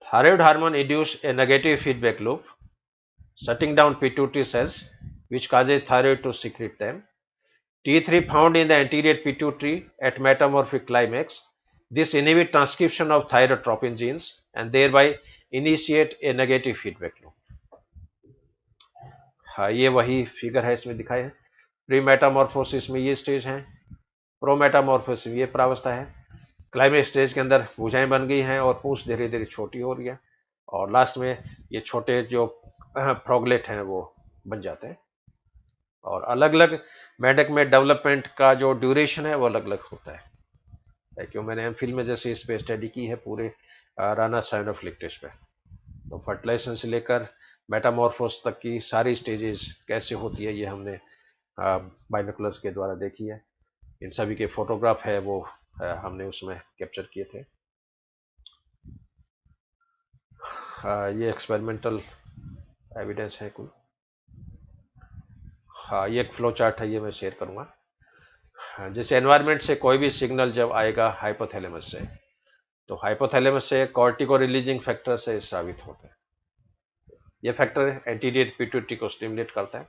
Thyroid hormone induce a negative feedback loop, shutting down pituitary cells, which causes thyroid to secrete them. T3 found in the anterior pituitary at metamorphic climax. This inhibits transcription of thyrotropin genes and thereby initiate a negative feedback loop. हाँ, ये वही figure है इसमें दिखाया है। Pre Metamorphosis में ये stage है, प्रो मेटामॉर्फोसिस ये प्रावस्था है, क्लाइमेक्स स्टेज के अंदर भुजाएं बन गई हैं और पूंछ धीरे धीरे छोटी हो रही है और लास्ट में ये छोटे जो फ्रॉगलेट हैं वो बन जाते हैं। और अलग अलग मेंढक में डेवलपमेंट का जो ड्यूरेशन है वो अलग अलग होता है क्यों मैंने एमफिल में जैसे इस पे स्टडी की है पूरे राना साइनोफिलिक्टिस पे। तो फर्टिलाइजेशन से लेकर मेटामॉर्फोस तक की सारी स्टेजेस कैसे होती है ये हमने बाइनोकुलर्स के द्वारा देखी है। इन सभी के फोटोग्राफ है वो हमने उसमें कैप्चर किए थे। ये एक्सपेरिमेंटल एविडेंस है कुल। हाँ ये एक फ्लो चार्ट है, ये मैं शेयर करूंगा। हाँ, जैसे एनवायरनमेंट से कोई भी सिग्नल जब आएगा हाइपोथैलेमस से, तो हाइपोथैलेमस से कॉर्टिको रिलीजिंग फैक्टर से स्रावित होता है। ये फैक्टर एंटीरियर पिट्यूटरी को स्टिमुलेट करता है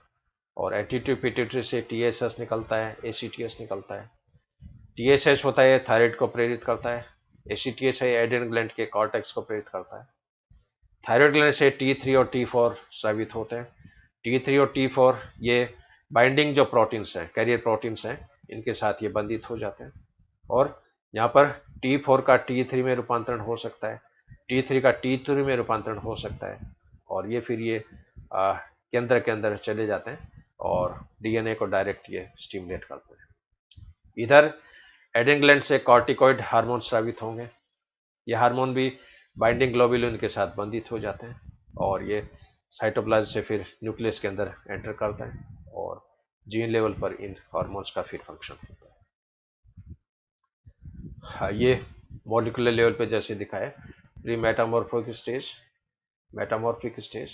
और एंटीरियर पिट्यूटरी से टीएसएस निकलता है, एसीटीएस निकलता है। टीएसएच होता है थायराइड को प्रेरित करता है, एसीटीएस है एड्रेनल ग्लैंड के कॉर्टेक्स को प्रेरित करता है। थायराइड ग्लैंड से T3 और T4 स्रावित होते हैं। T3 और T4 ये बाइंडिंग जो प्रोटीन्स हैं, कैरियर प्रोटीन्स हैं, इनके साथ ये बंधित हो जाते हैं और यहाँ पर T4 का T3 में रूपांतरण हो सकता है, T3 का T3 में रूपांतरण हो सकता है और ये फिर ये केंद्र के अंदर चले जाते हैं और डीएनए को डायरेक्ट ये स्टिमुलेट करते हैं। इधर एड्रेनल ग्लैंड से कॉर्टिकॉइड हार्मोन स्रावित होंगे। ये हार्मोन भी बाइंडिंग ग्लोबुलिन के साथ बंधित हो जाते हैं और ये साइटोप्लाज्म से फिर न्यूक्लियस के अंदर एंटर करता है और जीन लेवल पर इन हार्मोन्स का फिर फंक्शन होता है। हाँ, ये मॉलिक्यूलर लेवल पे जैसे दिखाया, pre metamorphic stage, metamorphic stage,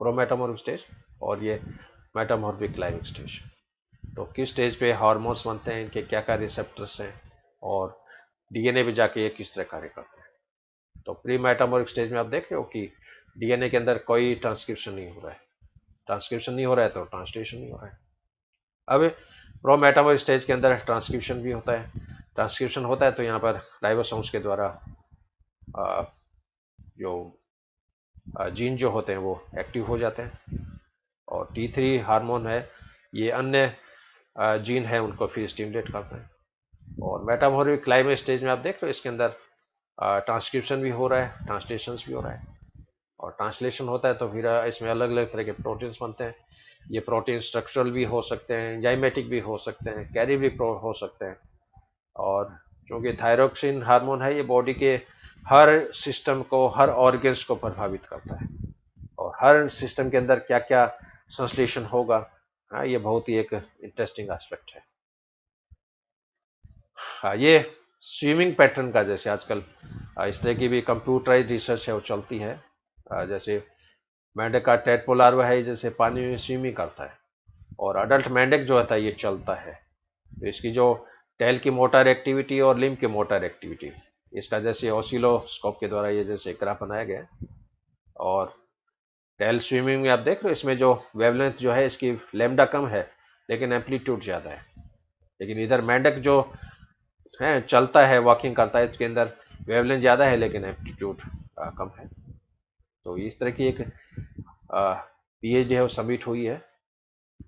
prometamorphic stage और ये मेटामॉर्फिक क्लाइमेक्स स्टेज। तो किस स्टेज पे हार्मोन्स बनते हैं, इनके क्या क्या रिसेप्टर्स हैं और डीएनए पे जाके ये किस तरह कार्य करते हैं। तो प्री मेटामॉर्फिक स्टेज में आप देख रहे हो कि डीएनए के अंदर कोई ट्रांसक्रिप्शन नहीं हो रहा है, ट्रांसक्रिप्शन नहीं हो रहा है तो ट्रांसलेशन नहीं हो रहा है। अब प्रो मेटामॉर्फिक स्टेज के अंदर ट्रांसक्रिप्शन भी होता है, ट्रांसक्रिप्शन होता है तो यहाँ पर राइबोसोम्स के द्वारा जो जीन जो होते हैं वो एक्टिव हो जाते हैं और T3 हार्मोन है ये अन्य जीन है उनको फिर स्टिमुलेट करता है। और मेटामॉर्फिक क्लाइमेक्स स्टेज में आप देख रहे हो इसके अंदर ट्रांसक्रिप्शन भी हो रहा है, ट्रांसलेशन भी हो रहा है और ट्रांसलेशन होता है तो फिर इसमें अलग अलग तरह के प्रोटीन्स बनते हैं। ये प्रोटीन स्ट्रक्चरल भी हो सकते हैं, जाइमेटिक भी हो सकते हैं, कैरी भी हो सकते हैं। और क्योंकि थायरोक्सिन हार्मोन है ये बॉडी के हर सिस्टम को, हर ऑर्गन्स को प्रभावित करता है और हर सिस्टम के अंदर क्या क्या संश्लेषण होगा, हाँ ये बहुत ही एक इंटरेस्टिंग एस्पेक्ट है। हाँ, ये स्विमिंग पैटर्न का जैसे आजकल इस तरह की भी कंप्यूटराइज रिसर्च है वो चलती है। जैसे मेंढक का टेडपोल लार्वा है जैसे पानी में स्विमिंग करता है और अडल्ट मेंढक जो होता है ये चलता है। तो इसकी जो टेल की मोटर एक्टिविटी और लिम्ब की मोटर एक्टिविटी, इसका जैसे ऑसिलोस्कोप के द्वारा ये जैसे ग्राफ बनाया गया है। और टेल स्विमिंग में आप देख रहे हो इसमें जो वेवलेंथ जो है इसकी लैम्डा कम है लेकिन एम्पलीट्यूड ज़्यादा है। लेकिन इधर मेंढक जो है चलता है, वॉकिंग करता है, इसके अंदर वेवलेंथ ज़्यादा है लेकिन एम्पलीट्यूड कम है। तो इस तरह की एक पीएचडी है वो सबमिट हुई है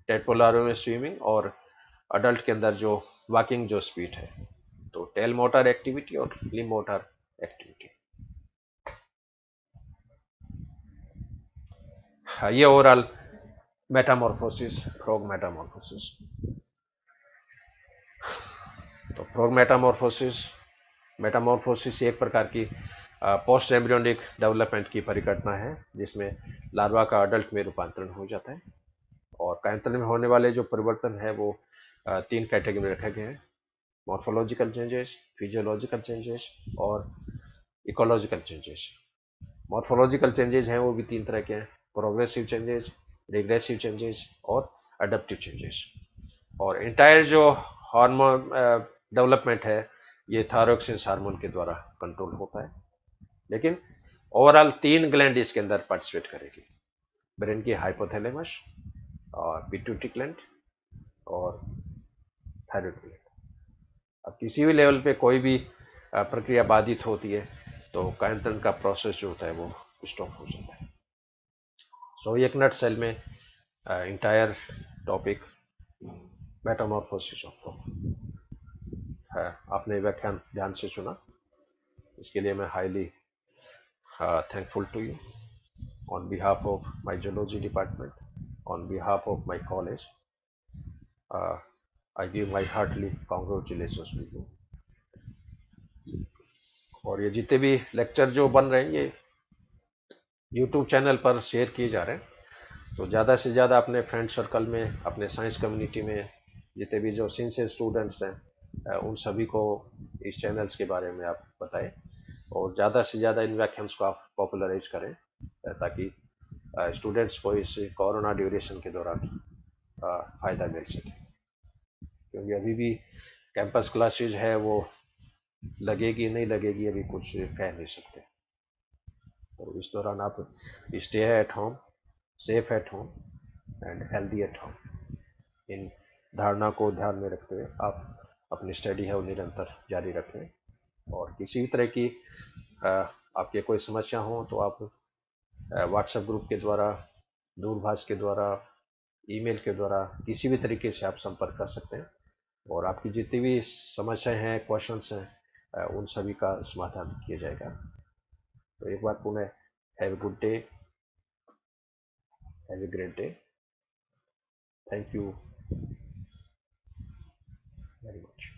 टेडपोलारो में स्विमिंग और अडल्ट के अंदर जो वॉकिंग जो स्पीड है, तो टेल मोटर एक्टिविटी और लिम्ब मोटर एक्टिविटी। ये ओवरऑल मेटामॉर्फोसिस, फ्रॉग मेटामॉर्फोसिस। तो फ्रॉग मेटामॉर्फोसिस, मेटामॉर्फोसिस एक प्रकार की पोस्ट एम्ब्रियोनिक डेवलपमेंट की परिघटना है जिसमें लार्वा का अडल्ट में रूपांतरण हो जाता है। और कायांतरण में होने वाले जो परिवर्तन है वो तीन कैटेगरी में रखे गए हैं, मॉर्फोलॉजिकल चेंजेस, फिजियोलॉजिकल चेंजेस और इकोलॉजिकल चेंजेस। मॉर्फोलॉजिकल चेंजेस हैं वो भी तीन तरह के हैं, प्रोग्रेसिव चेंजेस, रिग्रेसिव चेंजेस और अडप्टिव चेंजेस। और इंटायर जो हार्मोन डेवलपमेंट है ये थायरोक्सिन हार्मोन के द्वारा कंट्रोल होता है। लेकिन ओवरऑल तीन ग्लैंड इसके अंदर पार्टिसिपेट करेगी, ब्रेन की हाइपोथैलेमस और पिट्यूटरी ग्लैंड और थायराइड ग्लैंड। अब किसी भी लेवल पे कोई भी प्रक्रिया बाधित होती है तो कायांतरण का प्रोसेस जो होता है वो स्टॉप हो जाता है। सो एक नट सेल में entire topic Metamorphosis of frog. आपने व्याख्यान ध्यान से सुना, इसके लिए मैं highly thankful to you on behalf of my geology department, on behalf of my college. uh, I give my heartily congratulations to you. और ये जितने भी लेक्चर जो बन रहे हैं ये यूट्यूब चैनल पर शेयर किए जा रहे हैं, तो ज़्यादा से ज़्यादा अपने फ्रेंड सर्कल में, अपने साइंस कम्युनिटी में जितने भी जो सिंसियर स्टूडेंट्स हैं उन सभी को इस चैनल्स के बारे में आप बताएं और ज़्यादा से ज़्यादा इन व्याख्यान को आप पॉपुलराइज करें, ताकि स्टूडेंट्स को इस कोरोना ड्यूरेशन के दौरान फ़ायदा मिल सके। क्योंकि अभी भी कैंपस क्लासेज है वो लगेगी नहीं लगेगी अभी कुछ कह नहीं सकते। तो इस दौरान आप stay at home, safe at home and healthy at home, इन धारणा को ध्यान में रखते हुए आप अपनी स्टडी है वो निरंतर जारी रखें। और किसी भी तरह की आपके कोई समस्या हो तो आप व्हाट्सएप ग्रुप के द्वारा, दूरभाष के द्वारा, ईमेल के द्वारा किसी भी तरीके से आप संपर्क कर सकते हैं और आपकी जितनी भी समस्याएं हैं, क्वेश्चंस हैं, उन सभी का समाधान किया जाएगा। तो एक बार पुनः have a good day, have a great day, thank you very much.